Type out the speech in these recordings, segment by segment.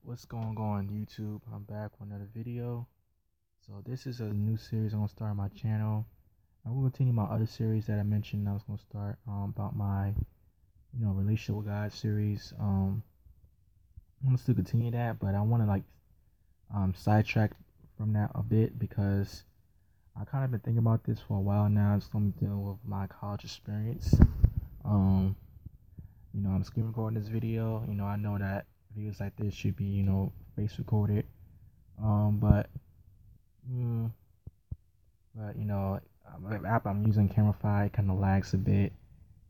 What's going on YouTube? I'm back with another video. So this is a new series I'm gonna start on my channel. I'm gonna continue my other series that I mentioned I was gonna start about my relationship with God series. I'm gonna still continue that, but I wanna sidetrack from that a bit because I kind of been thinking about this for a while now. It's gonna be dealing with my college experience. Um I'm screen recording this video. I know that videos like this should be, face recorded. Um, but, mm, the app I'm using, Camify, kind of lags a bit.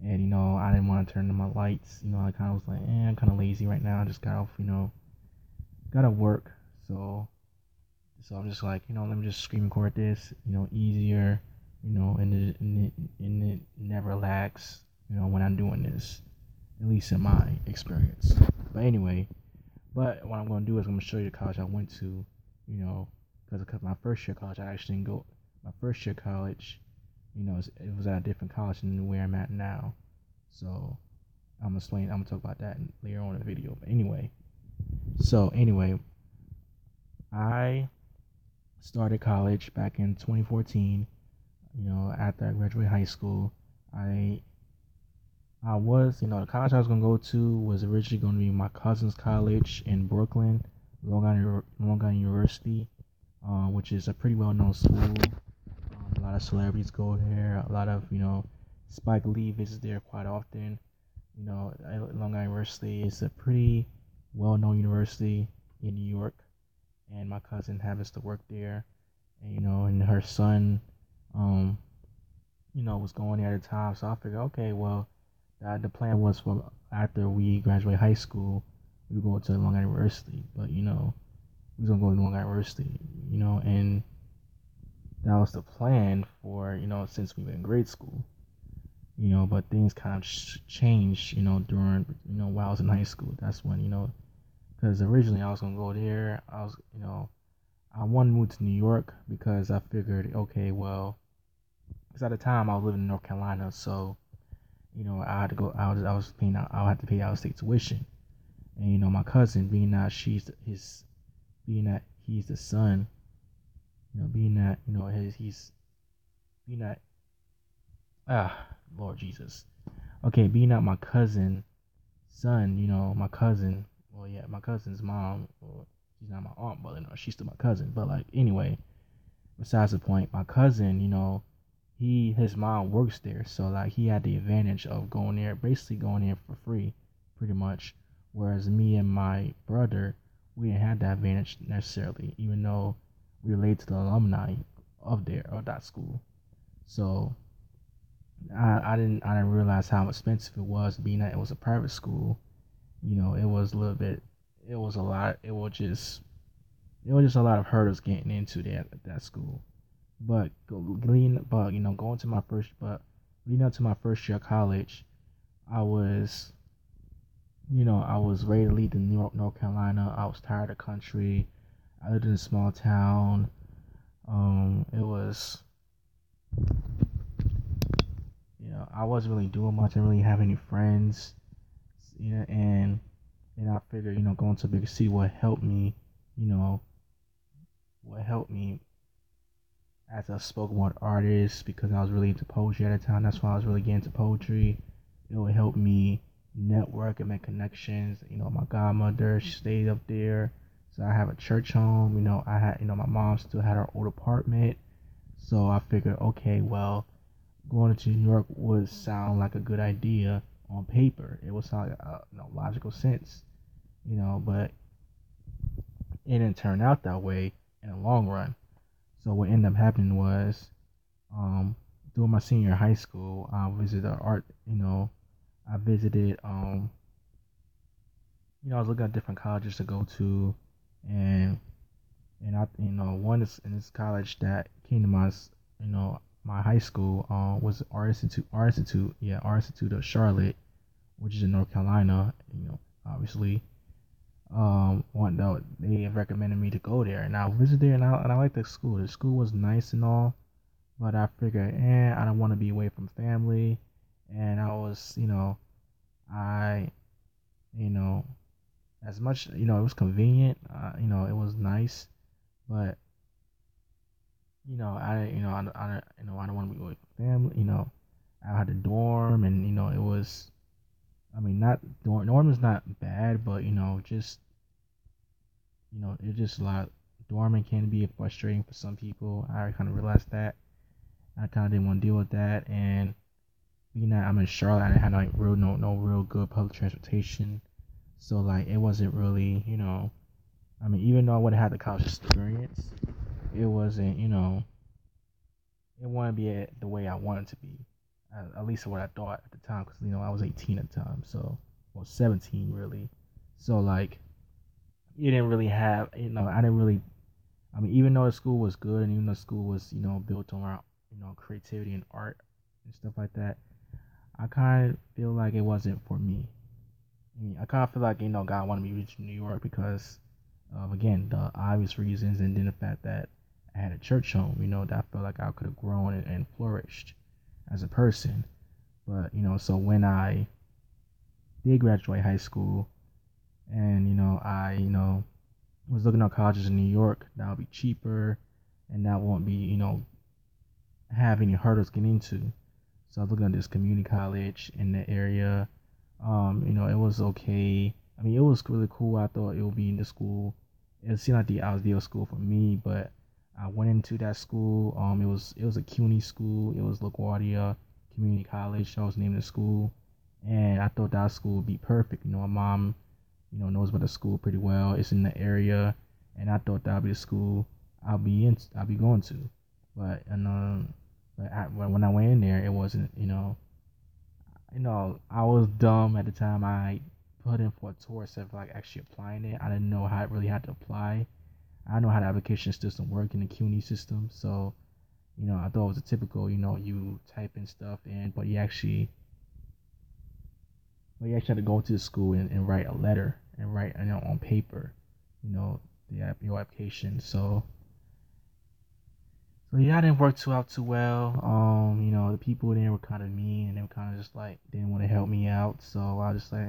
And, I didn't want to turn on my lights. I kind of was like, I'm kind of lazy right now. I just got off, gotta work. So I'm just like, let me just screen record this, easier, and it never lags, when I'm doing this, at least in my experience. But anyway, what I'm going to do is I'm going to show you the college I went to, because my first year college, I actually didn't go. My first year college, it was at a different college than where I'm at now. So I'm gonna talk about that later on in the video. But anyway, I started college back in 2014. After I graduated high school, I I was, the college I was gonna go to was originally going to be my cousin's college in Brooklyn, Long Island University, which is a pretty well-known school. A lot of celebrities go there. A lot of, Spike Lee visits there quite often. Long Island University is a pretty well-known university in New York, and my cousin happens to work there. And and her son, um, was going there at the time. So I figured, okay, well, the plan was for after we graduate high school, we would go to Long Island University. But we was gonna go to Long Island University, and that was the plan for since we were in grade school. But things kind of changed, during while I was in high school. That's when because originally I was gonna go there. I wanted to move to New York because I figured, okay, well, because at the time I was living in North Carolina, so I had to go. I was paying out. I had to pay out of state tuition, and my cousin, being that being that he's the son, being that being that Lord Jesus, okay, being that my cousin son, my cousin, well, yeah, my cousin's mom, well, she's not my aunt, but she's still my cousin. But like anyway, besides the point, my cousin, his mom works there, so like he had the advantage of going there, basically going there for free, pretty much. Whereas me and my brother, we didn't have that advantage necessarily, even though we related to the alumni of that school. So I didn't realize how expensive it was, being that it was a private school. It was a little bit, it was a lot. It was just a lot of hurdles getting into that school. Going to leading up to my first year of college, I was, I was ready to leave to New York, North Carolina. I was tired of the country. I lived in a small town. It was, I wasn't really doing much. I didn't really have any friends. And I figured, going to a bigger city would help me, you know, would help me as a spoken word artist because I was really into poetry at the time. That's why I was really getting into poetry. It would help me network and make connections. My godmother, she stayed up there. So I have a church home. I had, my mom still had her old apartment. So I figured, okay, well, going to New York would sound like a good idea on paper. It would sound like logical sense, but it didn't turn out that way in the long run. So what ended up happening was, um, during my senior year of high school, I visited art. I visited. I was looking at different colleges to go to, and one is in this college that came to my high school, was Art Institute of Charlotte, which is in North Carolina. Obviously, one though they have recommended me to go there, and I visited there, and I like the school. The school was nice and all, but I figured, I don't want to be away from family, and I was, I You know, as much it was convenient. It was nice, but I don't want to be with family. I had a dorm, and it was. I mean, not dorm is not bad, but just it's just a lot. Dorming can be frustrating for some people. I kind of realized that. I kind of didn't want to deal with that, and being that I'm in Charlotte, I didn't have like no real good public transportation, so like it wasn't really I mean, even though I would have had the college experience, it wasn't it wouldn't be the way I wanted to be, at least what I thought at the time, because I was 18 at the time, so well 17 really, so like you didn't really have I didn't really. I mean, even though the school was good, and even though the school was built around creativity and art and stuff like that, I kind of feel like it wasn't for me. I mean, I kind of feel like God wanted me to reach New York because of, again, the obvious reasons, and then the fact that I had a church home. That I felt like I could have grown and flourished as a person. But so when I did graduate high school, and I was looking at colleges in New York that would be cheaper, and that won't be have any hurdles getting into. So I was looking at this community college in the area. It was okay. I mean, it was really cool. I thought it would be in the school. It seemed like the ideal school for me, but I went into that school. It was a CUNY school. It was LaGuardia Community College. That was named the school, and I thought that school would be perfect. My mom, knows about the school pretty well. It's in the area, and I thought that would be the school I'll be going to. But when I went in there, it wasn't. I was dumb at the time. I put in for a tour instead of like actually applying it. I didn't know how I really had to apply. I know how the application system worked in the CUNY system, so I thought it was a typical, you type in stuff in, but you actually had to go to the school and write a letter and write on paper, you know, your application. So yeah, I didn't work out too well. The people there were kind of mean, and they were kind of just like didn't want to help me out. So I was just like,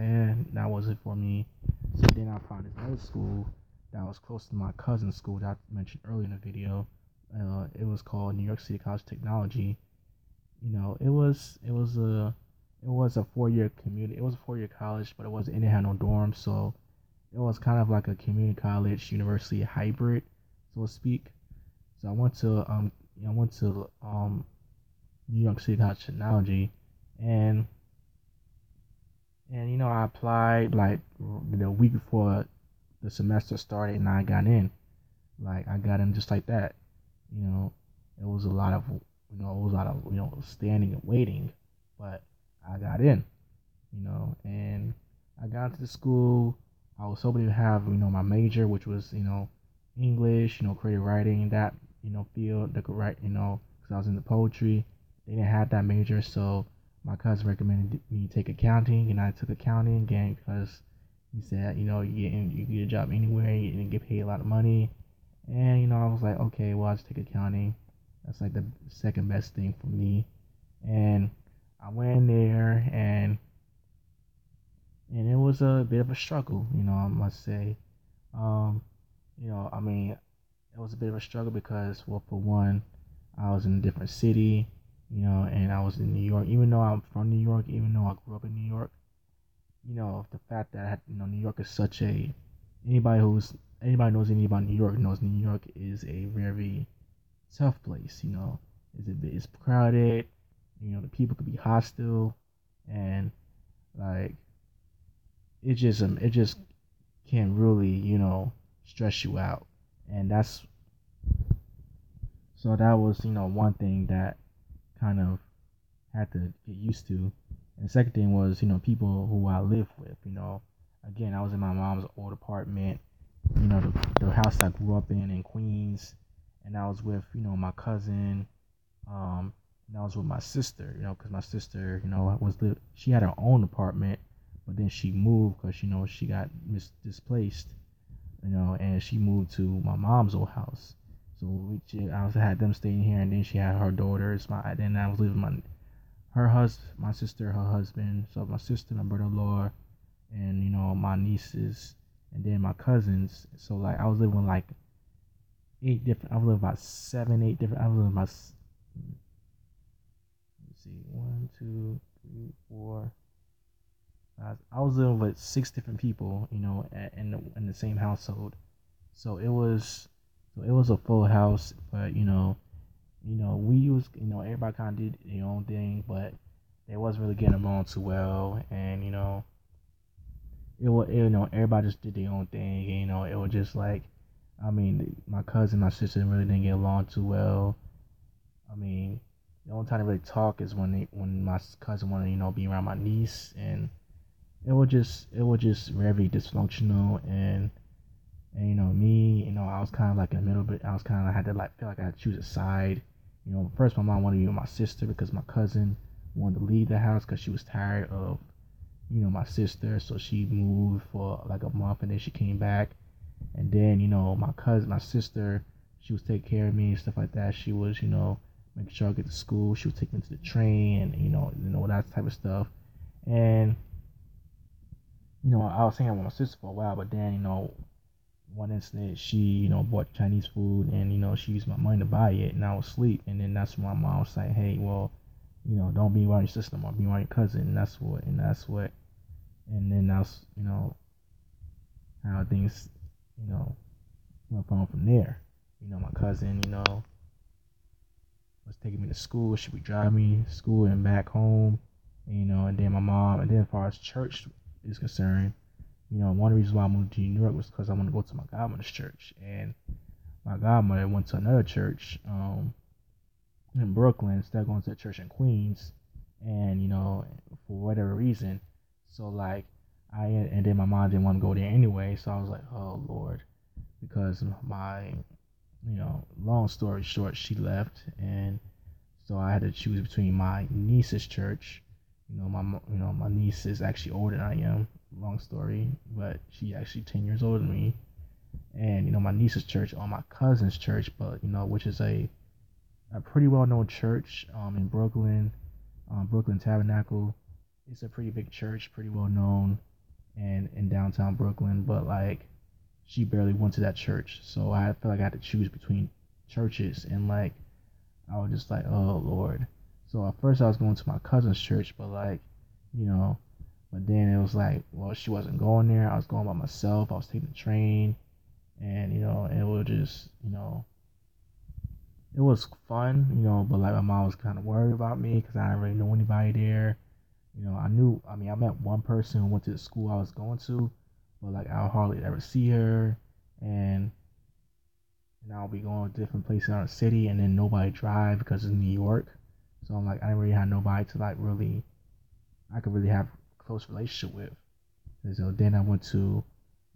that wasn't for me. So then I found this other school that was close to my cousin's school that I mentioned earlier in the video. It was called New York City College of Technology. It was a 4 year community. It was a 4 year college, but it didn't have no dorms, so it was kind of like a community college university hybrid, so to speak. So I went to New York City College of Technology, and I applied like the week before the semester started, and I got in. Like I got in just like that. You know, it was a lot of standing and waiting, but I got in. And I got into the school. I was hoping to have my major, which was English, creative writing, that field that could write, because I was into poetry. They didn't have that major, so my cousin recommended me take accounting, and I took accounting again because he said, you get a job anywhere, you didn't get paid a lot of money, and I was like, okay, well I'll just take accounting. That's like the second best thing for me, and I went in there, and it was a bit of a struggle, I must say. Um, I mean, it was a bit of a struggle because, well, for one, I was in a different city, and I was in New York. Even though I'm from New York, even though I grew up in New York, the fact that New York is such a anybody who's anybody knows anything about New York knows New York is a very tough place. It's crowded. The people could be hostile, and like it just can really stress you out, and that was one thing that kind of had to get used to. And the second thing was people who I live with. Again, I was in my mom's old apartment, the house I grew up in Queens, and I was with my cousin, and I was with my sister, because my sister she had her own apartment, but then she moved because she got displaced, and she moved to my mom's old house. So I also had them staying here, and then she had her daughters. Then I was living with my sister, her husband. So my sister, my brother-in-law, and my nieces, and then my cousins. So like I was living with like eight different. I was living about 7, 8 different. I was living about. Let's see, 1, 2, 3, 4. I was living with 6 different people, in the same household. So it was a full house, but we was everybody kind of did their own thing, but they wasn't really getting along too well, and it was everybody just did their own thing, and it was just like, I mean, my cousin, my sister really didn't get along too well. I mean, the only time they really talk is when my cousin wanted be around my niece, and it was just very dysfunctional, and me, I was kind of like in the middle, but I was kind of had to like feel like I had to choose a side. First my mom wanted to be with my sister because my cousin wanted to leave the house because she was tired of my sister, so she moved for like a month and then she came back, and then my sister, she was taking care of me and stuff like that. She was making sure I get to school. She was taking me to the train and that type of stuff, and I was hanging out with my sister for a while, but then one incident she bought Chinese food, and she used my money to buy it, and I was asleep, and then that's when my mom was like, hey, well, don't be around your sister no more, be around your cousin, and then that's how things went on from there. My cousin was taking me to school. She would drive me to school and back home, and then my mom, and then as far as church is concerned, one of the reasons why I moved to New York was because I wanted to go to my godmother's church, and my godmother went to another church in Brooklyn instead of going to a church in Queens, and for whatever reason, so like and then my mom didn't want to go there anyway, so I was like, oh Lord, because my long story short, she left, and so I had to choose between my niece's church. My niece is actually older than I am. Long story, but she actually 10 years older than me. And my niece's church or my cousin's church, but which is a pretty well known church in Brooklyn, Brooklyn Tabernacle. It's a pretty big church, pretty well known, and in downtown Brooklyn. But like, she barely went to that church, so I felt like I had to choose between churches, and like, I was just like, oh Lord. So at first I was going to my cousin's church, but like, but then it was like, well, she wasn't going there. I was going by myself. I was taking the train, and it was just, it was fun, but like my mom was kind of worried about me because I didn't really know anybody there. I met one person who went to the school I was going to, but like I'll hardly ever see her, and I'll be going to different places in the city, and then nobody drive because it's New York. So I'm like, I didn't really have nobody to like really, I could really have a close relationship with. And so then I went to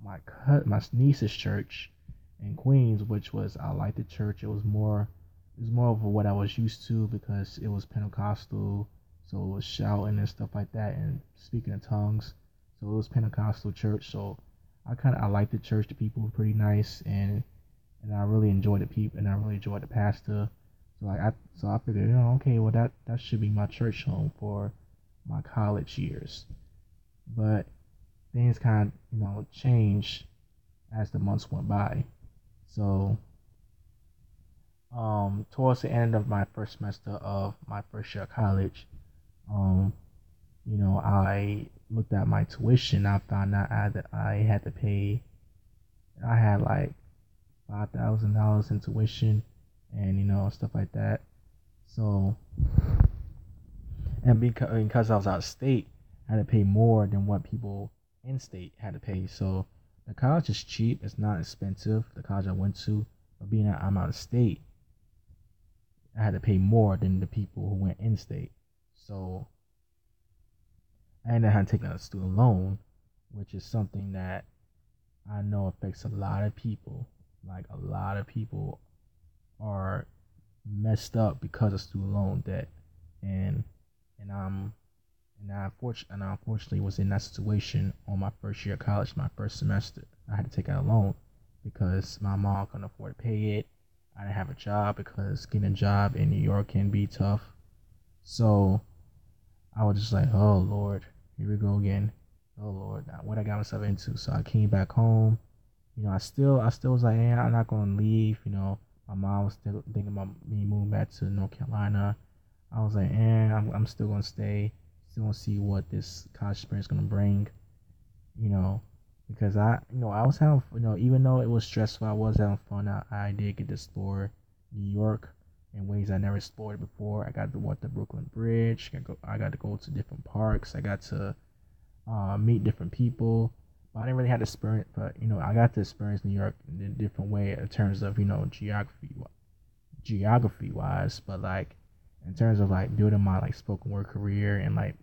my niece's church in Queens, which was, I liked the church. It was more of what I was used to because it was Pentecostal, so it was shouting and stuff like that and speaking in tongues. So it was Pentecostal church. So I liked the church. The people were pretty nice, and I really enjoyed the people, and I really enjoyed the pastor. So I figured, okay, well that should be my church home for my college years. But things kind of changed as the months went by. So towards the end of my first semester of my first year of college, um I looked at my tuition. I found out that I had to pay. I had like $5,000 in tuition, and stuff like that. So, and because I was out of state, I had to pay more than what people in state had to pay. So the college is cheap; it's not expensive. The college I went to, but being that I'm out of state, I had to pay more than the people who went in state. So I ended up taking a student loan, which is something that I know affects a lot of people. Like, a lot of people are messed up because of student loan debt, and and I'm and I unfortunately was in that situation on my first year of college, my first semester. I had to take out a loan because my mom couldn't afford to pay it. I didn't have a job because getting a job in New York can be tough. So I was just like, oh Lord, here we go again. oh Lord, what I got myself into. So I came back home. I still was like, yeah, I'm not gonna leave. My mom was still thinking about me moving back to North Carolina. I was like, I'm still gonna stay. Still gonna see what this college experience gonna bring. You know, because I was having, even though it was stressful, I was having fun. I did get to explore New York in ways I never explored before. I got to walk the Brooklyn Bridge. I got to go to different parks. I got to meet different people. But I didn't really have to experience, but I got to experience New York in a different way in terms of geography wise, but like in terms of like building my like spoken word career and like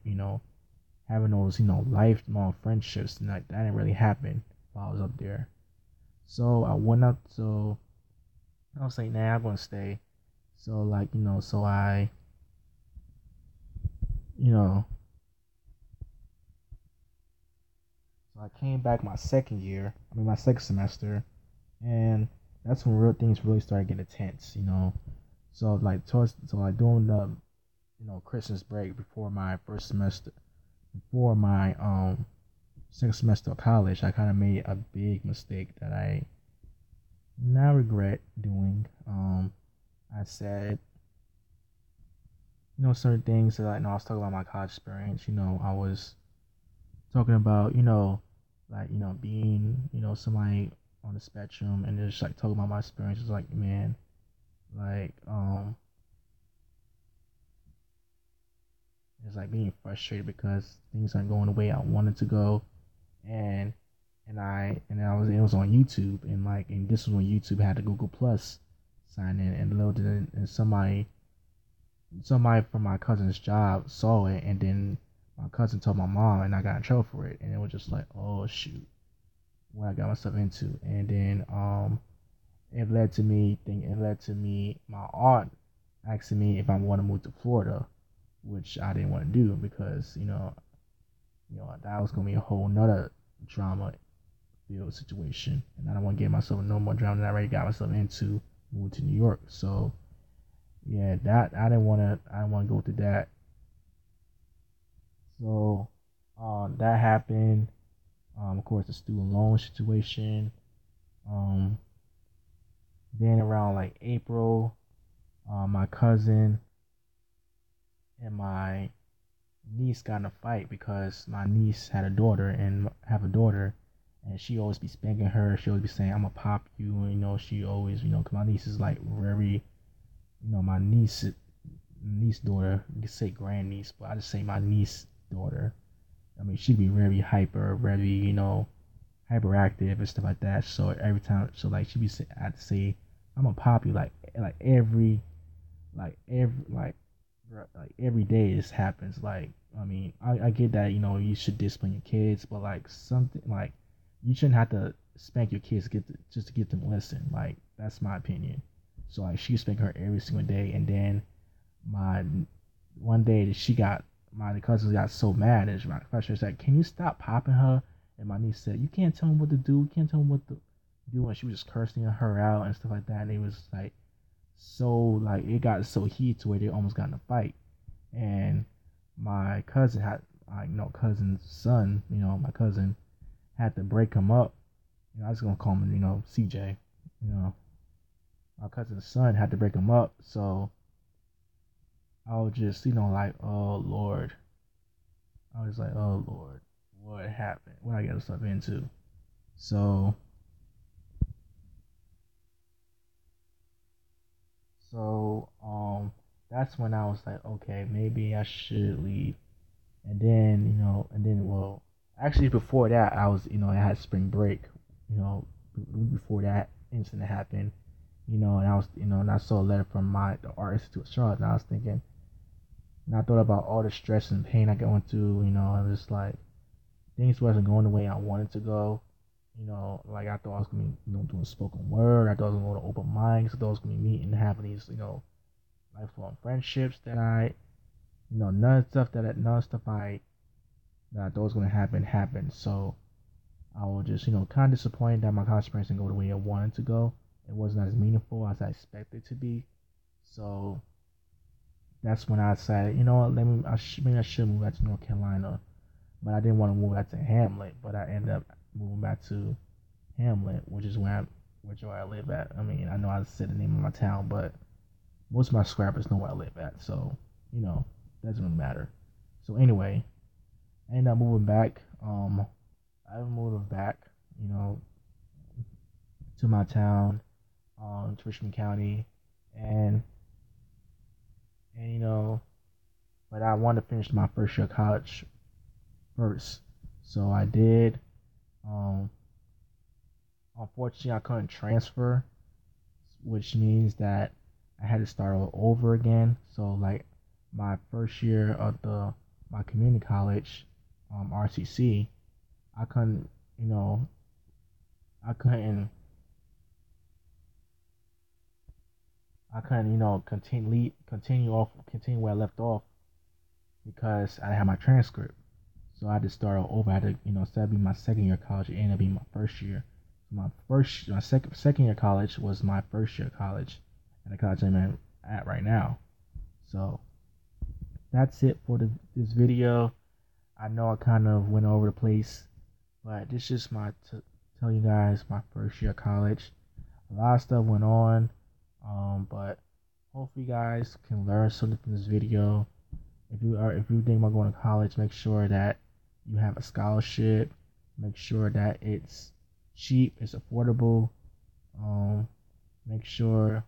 having those lifelong friendships and like that didn't really happen while I was up there. So I went up. So I was like, nah, I'm gonna stay. So like so you know so I came back my second year. I mean my second semester, and that's when real things really started getting tense. So like during the Christmas break before my first semester, before my second semester of college, I kind of made a big mistake that I now regret doing. I said certain things that I was talking about my college experience. I was talking about like being somebody on the spectrum, and just like talking about my experiences. Like, man, like it's like being frustrated because things aren't going the way I wanted to go, and and I was it was on YouTube, and this was when YouTube had the Google Plus sign in and loaded it, and somebody from my cousin's job saw it, and then my cousin told my mom, and I got in trouble for it, and it was just like, oh shoot, what I got myself into. And then it led to me my aunt asking me if I want to move to Florida, which I didn't want to do because that was gonna be a whole nother drama filled situation, and I don't want to get myself in no more drama than I already got myself into moving to New York. So yeah, that I didn't want to go through that. So that happened. Of course, the student loan situation. Um, then around like April, my cousin and my niece got in a fight because my niece had a daughter and have a daughter, and she always be spanking her. She always be saying, "I'm gonna pop you," and she always, 'cause my niece is like very, my niece daughter. You can say grandniece, but I just say my niece daughter. I mean, she'd be very hyper, very, hyperactive and stuff like that. So every time, so like she'd be say, I'd say, "I'm gonna pop you," like every like every day this happens. Like, I mean, I get that you should discipline your kids, but like something like you shouldn't have to spank your kids just to get them a lesson. Like, that's my opinion. So like she spank her every single day, and then my one day that she got my cousins got so mad, and my professor said, "Can you stop popping her?" And my niece said, "You can't tell me what to do. You can't tell me what to do." And she was just cursing her out and stuff like that. And it was like so like it got so heated to where they almost got in a fight. And my cousin had cousin's son, my cousin had to break him up. I was gonna call him, CJ. You know, my cousin's son had to break him up. So I was just, like, oh Lord. I was like, oh Lord, what happened? What I got myself into? So, that's when I was like, okay, maybe I should leave. Well, actually before that, I was, I had spring break. You know, before that incident happened, and I was, and I saw a letter from the Art Institute of Charlotte, and I was thinking, and I thought about all the stress and pain I going through. I was like, things wasn't going the way I wanted to go. Like I thought I was gonna be, doing spoken word. I thought I was gonna go to open mics. I thought I was gonna be meeting and having these, lifelong friendships that none of stuff that I thought was gonna happen happened. So I was just, kind of disappointed that my college experience didn't go the way I wanted to go. It wasn't as meaningful as I expected it to be. So that's when I decided, you know what, maybe I should move back to North Carolina. but I didn't want to move back to Hamlet. But I ended up moving back to Hamlet, which is where I live at. I mean, I know I said the name of my town, but most of my subscribers know where I live at, so doesn't really matter. So anyway, I ended up moving back. I moved back, you know, to my town, to Richmond County, and but I wanted to finish my first year of college first, so I did. Um, Unfortunately, I couldn't transfer, which means that I had to start all over again. So like my first year of my community college, RCC, I couldn't, you know, I couldn't, continue where I left off because I didn't have my transcript. So I had to start all over. I had to, instead of being my second year of college, it ended up being my first year. My second year of college was my first year of college, and the college I'm at right now. So that's it for this video. I know I kind of went over the place, but this is my tell you guys my first year of college. A lot of stuff went on, but hopefully you guys can learn something from this video. If you think about going to college, make sure that you have a scholarship. Make sure that it's cheap, it's affordable. Make sure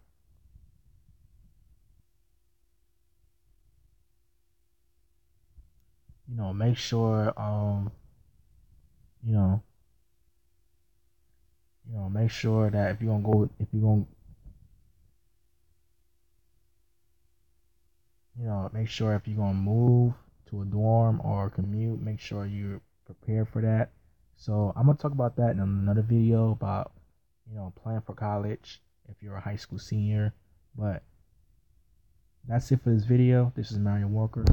make sure make sure that make sure if you're gonna move to a dorm or commute, make sure you're prepared for that. So I'm gonna talk about that in another video about plan for college if you're a high school senior. But that's it for this video. This is Marion Walker.